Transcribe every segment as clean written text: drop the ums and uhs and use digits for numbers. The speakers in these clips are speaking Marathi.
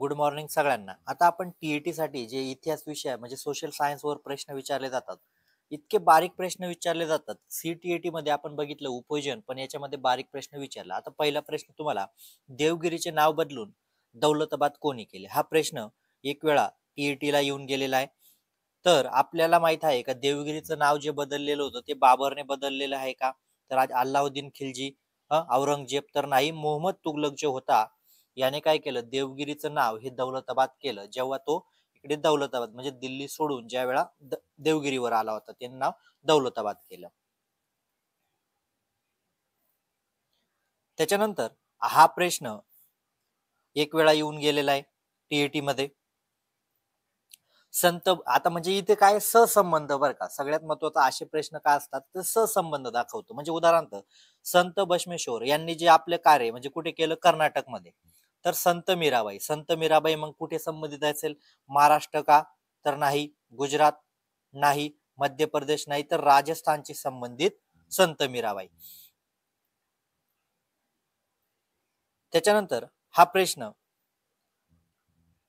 गुड मॉर्निंग सगळ्यांना. आता आपण टीईटी साठी जे इतिहास विषय म्हणजे सोशल सायन्स वर प्रश्न विचारले जातात, इतके बारीक प्रश्न विचारले जातात. सीटीईटी मध्ये आपण बघितलं उपयोजन, पण याच्यामध्ये बारीक प्रश्न विचारला. आता पहिला प्रश्न तुम्हाला, देवगिरीचे नाव बदलून दौलताबाद कोणी केले? हा प्रश्न एक वेळा टीईटी ला येऊन गेलेला आहे. तर आपल्याला माहित आहे का देवगिरीचं नाव जे बदललेलं होतं ते बाबरने बदललेलं आहे का? तर आज अल्लाउद्दीन खिलजी, औरंगजेब तर नाही, मोहम्मद तुगलक जो होता याने काय केलं, देवगिरीचं नाव हे दौलताबाद केलं. जेव्हा तो इकडे दौलताबाद म्हणजे दिल्ली सोडून ज्या वेळा देवगिरीवर आला होता त्यांनी नाव दौलताबाद केलं. त्याच्यानंतर हा प्रश्न एक वेळा येऊन गेलेला आहे टीईटी मध्ये. संत, आता म्हणजे इथे काय सहसंबंध बरं का, सगळ्यात महत्वाचा असे प्रश्न काय असतात तर सहसंबंध दाखवतो. म्हणजे उदाहरणार्थ संत बसवेश्वर यांनी जे आपले कार्य म्हणजे कुठे केलं, कर्नाटकमध्ये. तर संत मीराबाई मग कुठे संबंधित असेल, महाराष्ट्र का? तर नाही. गुजरात नाही. मध्य प्रदेश नाही. तर राजस्थानची संबंधित संत मीराबाई. त्याच्यानंतर हा प्रश्न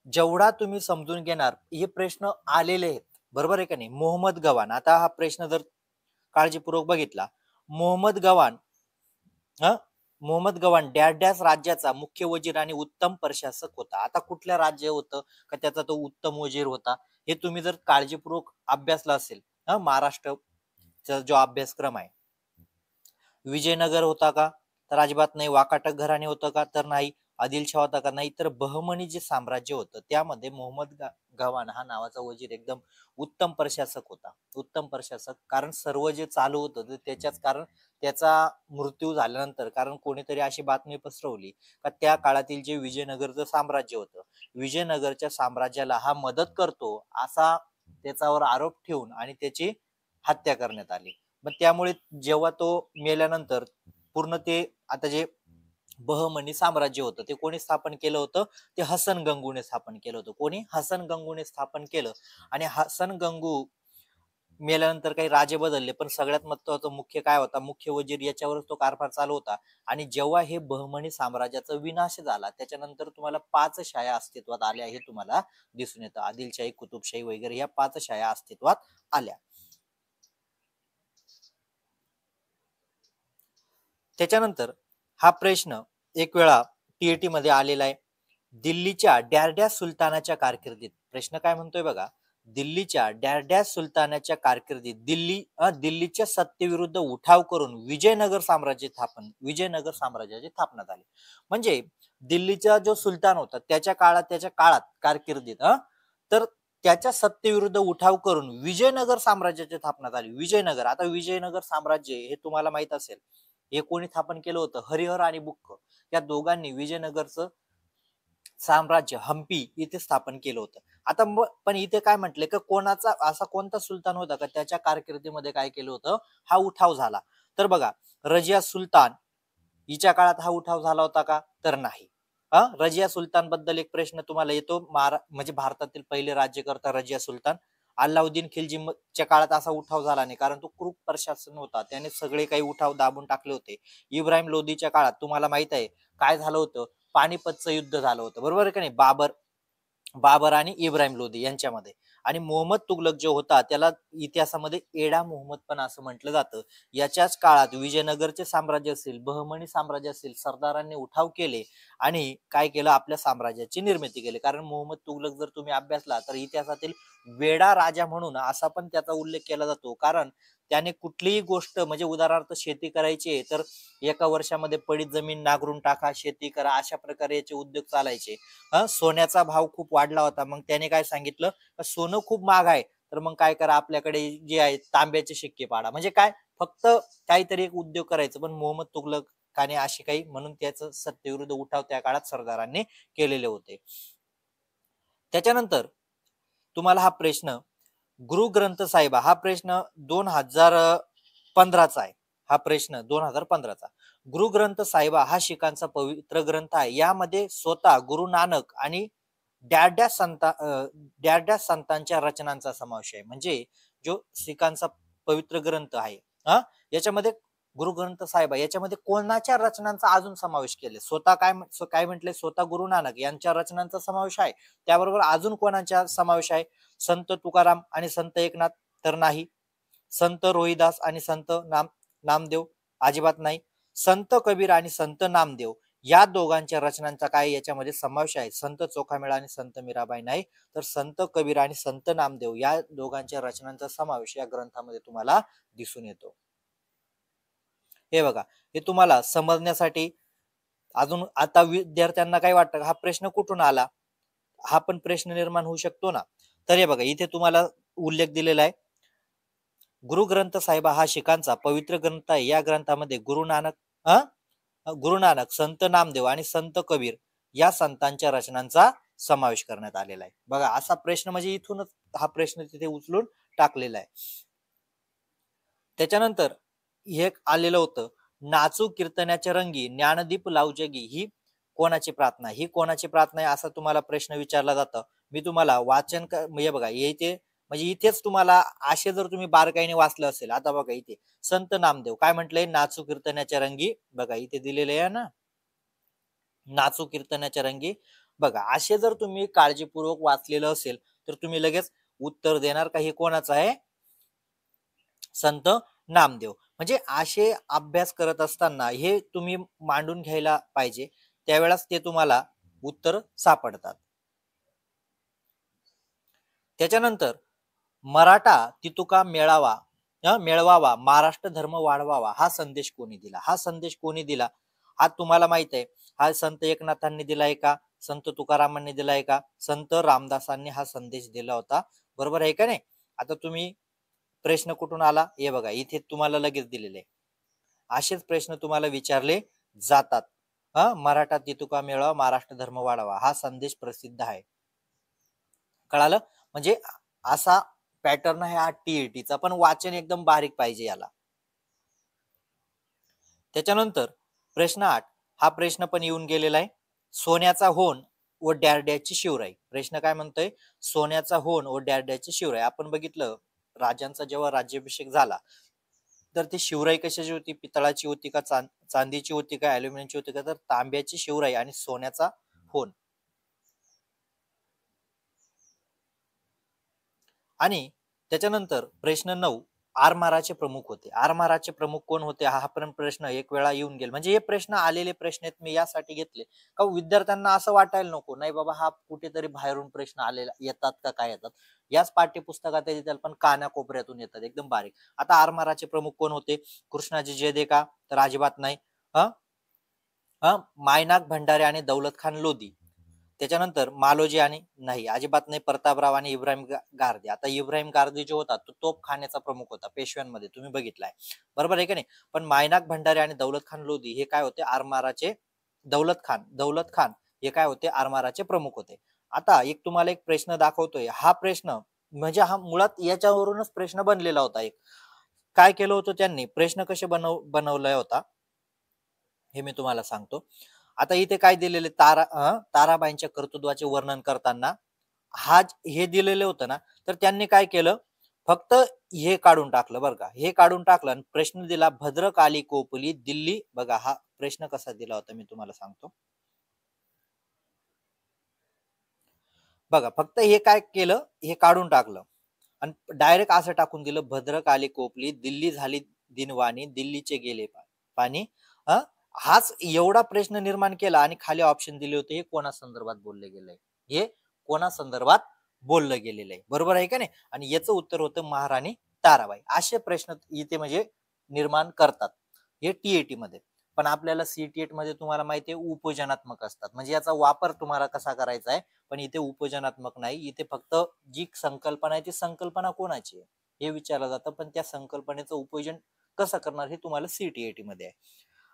जेवढा तुम्ही समजून घेणार, हे प्रश्न आलेले आहेत, बरोबर आहे का नाही. मोहम्मद गवान, आता हा प्रश्न जर काळजीपूर्वक बघितला, मोहम्मद गवान मोहम्मद गवान डॅश डॅश राज्याचा मुख्य वजीर आणि उत्तम प्रशासक होता. आता कुठल्या राज्य होतं का त्याचा तो उत्तम वजीर होता, हे तुम्ही जर काळजीपूर्वक अभ्यासला असेल, महाराष्ट्रचा जो अभ्यासक्रम आहे. विजयनगर होता का? तर अजिबात नाही. वाकाटक घराणे होतं का? तर नाही. आदिलशाह होता का? नाही. तर बहमनी जे साम्राज्य होतं त्यामध्ये मोहम्मद गवान हा नावाचा वजीर एकदम उत्तम प्रशासक होता. उत्तम प्रशासक, कारण सर्व जे चालू होतं त्याच्याच कारण त्याचा मृत्यू झाल्यानंतर, कारण कोणीतरी अशी बातमी पसरवली का त्या काळातील जे विजयनगरचं साम्राज्य होतं, विजयनगरच्या साम्राज्याला हा मदत करतो असा त्याच्यावर आरोप ठेवून आणि त्याची हत्या करण्यात आली. मग त्यामुळे जेव्हा तो मेल्यानंतर पूर्ण ते आता जे बहमनी साम्राज्य होतं ते कोणी स्थापन केलं होतं, ते हसन गंगूने स्थापन केलं होतं. कोणी? हसन गंगूने स्थापन केलं. आणि हसन गंगू मेल्यानंतर काही राजे बदलले, पण सगळ्यात महत्वाचं मुख्य काय होता, मुख्य वजीर, याच्यावरच तो कारभार चालू होता. आणि जेव्हा हे बहमनी साम्राज्याचा विनाश झाला त्याच्यानंतर तुम्हाला 5 शाया अस्तित्वात आल्या हे तुम्हाला दिसून येतं. आदिलशाही, कुतुबशाही वगैरे या 5 शाया अस्तित्वात आल्या. त्याच्यानंतर हा प्रश्न एक वेळा टीईटी मध्ये आलेला आहे. दिल्लीच्या डॅरड्या सुलतानाच्या कारकिर्दीत, प्रश्न काय म्हणतोय बघा, दिल्लीच्या डॅरड्या सुलतानाच्या कारकिर्दीत दिल्लीच्या सत्तेविरुद्ध उठाव करून विजयनगर साम्राज्याची स्थापना झाली. म्हणजे दिल्लीचा जो सुलतान होता त्याच्या काळात कारकिर्दीत तर त्याच्या सत्तेविरुद्ध उठाव करून विजयनगर साम्राज्याची स्थापना झाली. विजयनगर, आता विजयनगर साम्राज्य हे तुम्हाला माहित असेल, हे कोणी स्थापन केलं होतं, हरिहर आणि बुक्क या दोघांनी विजयनगरचं साम्राज्य हम्पी इथे स्थापन केलं होतं. आता पण इथे काय म्हटले का कोणाचा असा कोणता सुलतान होता का त्याच्या कारकिर्दीमध्ये काय केलं होतं, हा उठाव झाला? तर बघा, रजिया सुलतान हिच्या काळात हा उठाव झाला होता का? तर नाही. रजिया सुलतान बद्दल एक प्रश्न तुम्हाला येतो, म्हणजे भारतातील पहिले राज्यकर्ता रजिया सुलतान. अल्लाउद्दीन खिलजीच्या काळात असा उठाव झाला नाही, कारण तो क्रूर प्रशासन होता, त्याने सगळे काही उठाव दाबून टाकले होते. इब्राहिम लोदीच्या काळात तुम्हाला माहित आहे काय झालं होतं, पानिपतचं युद्ध झालं होतं, बरोबर आहे का नाही, बाबर आणि इब्राहिम लोदी यांच्यामध्ये. आणि मोहम्मद तुगलक जो होता त्याला इतिहासामध्ये एडा मोहम्मद पण असं म्हटलं जातं. याच्याच काळात विजयनगरचे साम्राज्य असेल, बहमनी साम्राज्य असेल, सरदारांनी उठाव केले आणि काय केलं, आपल्या साम्राज्याची निर्मिती केली. कारण मोहम्मद तुगलक जर तुम्ही अभ्यासला तर इतिहासातील वेडा राजा म्हणून असा पण त्याचा उल्लेख केला जातो. कारण त्याने कुठलीही गोष्ट, म्हणजे उदाहरणार्थ शेती करायची तर एका वर्षामध्ये पडीत जमीन नांगरून टाका, शेती करा, अशा प्रकारे याचे उद्योग चालायचे. सोन्याचा भाव खूप वाढला होता, मग त्याने काय सांगितलं, सोनं खूप महाग आहे, तर मग काय करा, आपल्याकडे जे आहे तांब्याचे शिक्के पाडा. म्हणजे काय, फक्त काहीतरी एक उद्योग करायचं. पण मोहम्मद तुगलकाने अशी काही, म्हणून त्याचं सत्तेविरुद्ध उठाव त्या काळात सरदारांनी केलेले होते. त्याच्यानंतर तुम्हाला हा प्रश्न, गुरु ग्रंथ साहिब, हा प्रश्न 2015चा आहे. हा प्रश्न 2015चा. गुरु ग्रंथ साहिब हा शिखांचा पवित्र ग्रंथ आहे. यामध्ये स्वतः गुरु नानक आणि द्याड्या संतांच्या रचनांचा समावेश आहे. म्हणजे जो शिखांचा पवित्र ग्रंथ आहे, याच्यामध्ये गुरुग्रंथ साहेब याच्यामध्ये कोणाच्या रचनांचा अजून समावेश केले? स्वतः काय म्हटले? स्वतः गुरु नानक यांच्या रचनांचा समावेश आहे. त्याबरोबर अजून कोणाचा समावेश आहे? संत तुकाराम आणि संत एकनाथ तर नाही. संत रोहिदास आणि संत नामदेव अजिबात नाही. संत कबीर आणि संत नामदेव या दोघांच्या रचनांचा काय याच्यामध्ये समावेश आहे? संत चोखामेळा आणि संत मीराबाई नाही, तर संत कबीर आणि संत नामदेव या दोघांच्या रचनांचा समावेश या ग्रंथामध्ये तुम्हाला दिसून येतो. हे बघा, हे तुम्हाला समजण्यासाठी अजून आता विद्यार्थ्यांना काय वाटतं, हा प्रश्न कुठून आला, हा पण प्रश्न निर्माण होऊ शकतो ना. तर हे बघा, इथे तुम्हाला उल्लेख दिलेला आहे, गुरुग्रंथ साहेब हा शिखांचा पवित्र ग्रंथ आहे. या ग्रंथामध्ये गुरु नानक, संत नामदेव आणि संत कबीर या संतांच्या रचनांचा समावेश करण्यात आलेला आहे. बघा, असा प्रश्न म्हणजे इथूनच हा प्रश्न तिथे उचलून टाकलेला आहे. त्याच्यानंतर हे आलेलं होतं, नाचू कीर्तनाच्या रंगी ज्ञानदीप लावजगी ही कोणाची प्रार्थना? ही कोणाची प्रार्थना आहे असा तुम्हाला प्रश्न विचारला जातं. मी तुम्हाला वाचन म्हणजे बघा, इथे म्हणजे इथेच तुम्हाला असे जर तुम्ही बारकाईने वाचलं असेल, आता बघा इथे संत नामदेव काय म्हटलंय, नाचू कीर्तनाच्या रंगी, बघा इथे दिलेले आहे ना, नाचू कीर्तनाच्या रंगी. बघा, असे जर तुम्ही काळजीपूर्वक वाचलेलं असेल तर तुम्ही लगेच उत्तर देणार का हे कोणाचं आहे? संत नामदेव. म्हणजे असे अभ्यास करत असताना हे तुम्ही मांडून घ्यायला पाहिजे, त्यावेळेस ते तुम्हाला उत्तर सापडतात. त्याच्यानंतर मराठा तितुका मिळवावा, महाराष्ट्र धर्म वाढवावा हा संदेश कोणी दिला? हा संदेश कोणी दिला हा तुम्हाला माहित आहे. हा संत एकनाथांनी दिलाय का? संत तुकारामांनी दिलाय का? संत रामदासांनी हा संदेश दिला होता. बरोबर आहे का नाही? आता तुम्ही प्रश्न कुठून आला हे बघा, इथे तुम्हाला लगेच दिलेले असेच प्रश्न तुम्हाला विचारले जातात. मराठा तितुका मिळवा, महाराष्ट्र धर्म वाढवा हा संदेश प्रसिद्ध आहे. कळालं? म्हणजे असा पॅटर्न आहे हा टीईटीचा, पण वाचन एकदम बारीक पाहिजे याला. त्याच्यानंतर प्रश्न 8 हा प्रश्न पण येऊन गेलेला आहे, सोन्याचा होन व डॅरड्याची शिवराई. प्रश्न काय म्हणतोय? सोन्याचा होन व डॅरड्याची शिवराई. आपण बघितलं राजांचा जेव्हा राज्याभिषेक झाला तर ती शिवराई कशाची होती? पितळाची होती का चांदीची होती का अॅल्युमिनियमची होती का? तर तांब्याची शिवराई आणि सोन्याचा होन. आणि त्याच्यानंतर प्रश्न 9 आरमाराचे प्रमुख होते. आरमाराचे प्रमुख कोण होते? हा पण प्रश्न एक वेळा येऊन गेला. म्हणजे हे प्रश्न आलेले प्रश्न आहेत, मी यासाठी घेतले का विद्यार्थ्यांना असं वाटायला नको नाही बाबा हा कुठेतरी बाहेरून प्रश्न आलेला येतात का काय येतात. याच पाठ्यपुस्तकात येतात पण कानाकोपऱ्यातून येतात एकदम बारीक. आता आरमाराचे प्रमुख कोण होते? कृष्णाजी जयदेका तर अजिबात नाही. मायनाक भंडारे आणि दौलत खान लोधी. त्याच्यानंतर मालोजी आणि नाही अजिबात नाही. प्रतापराव आणि इब्राहिम गारदे. आता इब्राहिम गारदे जो होता तो तोपखान्याचा प्रमुख होता पेशव्यांमध्ये, तुम्ही बघितलाय बरोबर आहे का नाही. पण मायनाक भंडारे आणि दौलत खान लोधी हे काय होते? आरमाराचे दौलत खान हे काय होते? आरमाराचे प्रमुख होते. आता एक तुम्हाला एक प्रश्न दाखवतोय. हा प्रश्न म्हणजे हा मुळात याच्यावरूनच प्रश्न बनलेला होता. एक काय केलं होतं त्यांनी, प्रश्न कसे बनवलाय होता हे मी तुम्हाला सांगतो. आता इथे काय दिलेले, ताराबाईंच्या कर्तृत्वाचे वर्णन करताना हे दिलेले होतं ना, तर त्यांनी काय केलं, फक्त हे काढून टाकलं बरं का. हे काढून टाकलं आणि प्रश्न दिला भद्रकाली कोपली दिल्ली. बघा हा प्रश्न कसा दिला होता मी तुम्हाला सांगतो. बघा फक्त हे काय केलं, हे काढून टाकलं आणि डायरेक्ट असं टाकून दिलं भद्रकाली कोपली दिल्ली झाली दिनवाणी दिल्लीचे गेले पाणी. हाच एवढा प्रश्न निर्माण केला आणि खाली ऑप्शन दिले होते हे कोणा संदर्भात बोलले गेलंय, हे कोणा संदर्भात बोललं गेलेलं आहे. बरोबर आहे का नाही. आणि याचं उत्तर होतं महाराणी ताराबाई. असे प्रश्न इथे म्हणजे निर्माण करतात हे टीएटी मध्ये. पण आपल्याला सीटीएट मध्ये तुम्हाला माहिती आहे उपयोजनात्मक असतात, म्हणजे याचा वापर तुम्हाला कसा करायचा आहे. पण इथे उपयोजनात्मक नाही, इथे फक्त जी संकल्पना आहे ती संकल्पना कोणाची आहे हे विचारलं जातं, पण त्या संकल्पनेचं उपयोजन कसं करणार हे तुम्हाला सीटीएटी मध्ये आहे.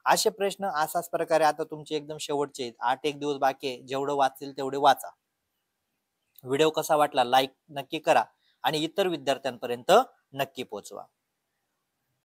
असे प्रश्न असाच प्रकारे आता तुमचे एकदम शेवटचे 8 दिवस बाकी आहे. जेवढं वाचेल तेवढे वाचा. व्हिडिओ कसा वाटला लाईक नक्की करा आणि इतर विद्यार्थ्यांपर्यंत नक्की पोहोचवा.